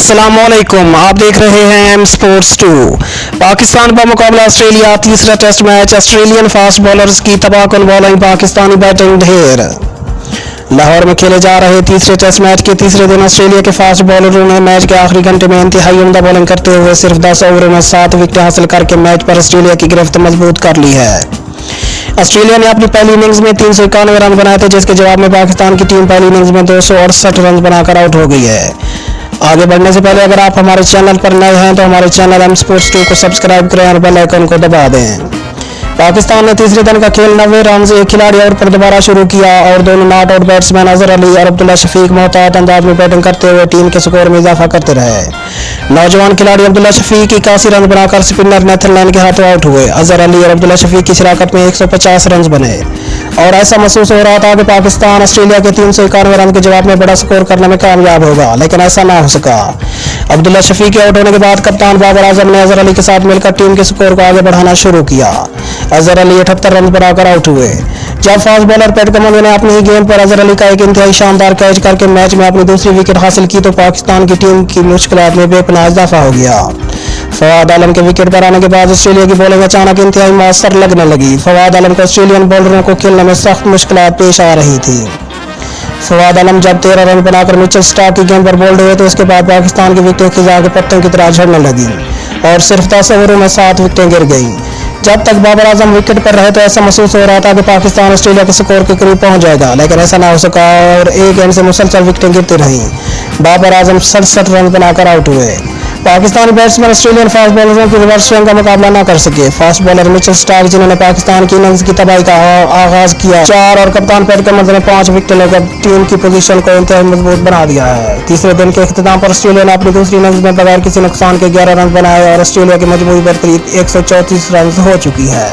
अस्सलाम वालेकुम, आप देख रहे हैं एम स्पोर्ट्स 2। पाकिस्तान का मुकाबला ऑस्ट्रेलिया, तीसरा test match. Australian fast bowlers की तबाहकुन बॉलिंग, पाकिस्तानी बैटिंग ढेर। लाहौर में खेले जा रहे तीसरे टेस्ट मैच के तीसरे दिन ऑस्ट्रेलिया के फास्ट बॉलरों ने मैच के आखिरी घंटे में इंतहाई उम्दा बॉलिंग करते हुए सिर्फ 10 ओवरों में 7 विकेट हासिल करके मैच पर ऑस्ट्रेलिया की गिरफ्त मजबूत कर ली है। ऑस्ट्रेलिया ने अपनी पहली इनिंग्स में 391 रन बनाए थे, जिसके जवाब में पाकिस्तान की टीम पहली इनिंग्स में 268 रन बनाकर आउट हो गई है। आगे बढ़ने से पहले अगर आप हमारे चैनल पर नए हैं तो हमारे चैनल एम स्पोर्ट्स 2 को सब्सक्राइब करें और बेल आइकन को दबा दें। पाकिस्तान ने तीसरे दिन का खेल 90 रन से एक खिलाड़ी और पर दोबारा शुरू किया और दोनों not out batsman Azhar Ali और अब्दुल्ला शफीक मोहतात अंदाज में बैटिंग करते हुए टीम के स्कोर में इजाफा करते रहे। नौजवान खिलाड़ी अब्दुल्ला शफीक 81 रन बनाकर स्पिनर नेथन लैन के हाथों आउट हुए। अजहर अली और अब्दुल्ला शफीक की शराकत में 150 रन बने और ऐसा महसूस हो रहा था कि पाकिस्तान ऑस्ट्रेलिया के 391 रन के जवाब में बड़ा स्कोर करने में कामयाब होगा, लेकिन ऐसा ना हो सका। अब्दुल्ला शफीक के आउट होने के बाद कप्तान बाबर आजम ने अजहर अली के साथ मिलकर टीम के स्कोर को आगे बढ़ाना शुरू किया। अजहर अली 78 रन बनाकर आउट हुए। जब फास्ट बॉलर पैट कमिंस ने अपनी ही गेंद पर अजहर अली का एक इंतहाई शानदार कैच करके मैच में अपनी दूसरी विकेट हासिल की तो पाकिस्तान की टीम की मुश्किलात में बेपनाह इजाफा हो गया। फवाद आलम के विकेट पर आने के बाद ऑस्ट्रेलिया की बॉलिंग अचानक इंतहाई मौसर लगने लगी। फवाद आलम को ऑस्ट्रेलियन बॉलरों को खेलने में सख्त मुश्किलात पेश आ रही थी। फवाद आलम जब 13 रन बनाकर मिचेल स्टार्क की गेंद पर बोल्ड हुए तो उसके बाद पाकिस्तान की विकेटें खिजा के पत्तों की तरह झड़ने लगी और सिर्फ 10 ओवरों में 7 विकेटें गिर गईं। जब तक बाबर आजम विकेट पर रहे तो ऐसा महसूस हो रहा था कि पाकिस्तान ऑस्ट्रेलिया के स्कोर के करीब पहुंच जाएगा, लेकिन ऐसा ना हो सका और एक एंड से मुसलसल विकेटें गिरती रहीं। बाबर आजम 67 रन बनाकर आउट हुए। पाकिस्तानी बैट्समैन ऑस्ट्रेलियन फास्ट बॉलरों की रिवर्स स्विंग का मुकाबला न कर सके। फास्ट बॉलर मिचेल स्टार्क जिन्होंने पाकिस्तान की इनिंग्स की तबाही का आगाज किया 4 और कप्तान पैट कमिंस ने 5 विकेट लेकर टीम की पोजीशन को इंतहाई मजबूत बना दिया है। तीसरे दिन के इख्तिताम पर ऑस्ट्रेलिया ने अपनी दूसरी इनिंग्स में बगैर किसी नुकसान के 11 रन बनाए और ऑस्ट्रेलिया की मजबूरी बरकरार 134 रन हो चुकी है।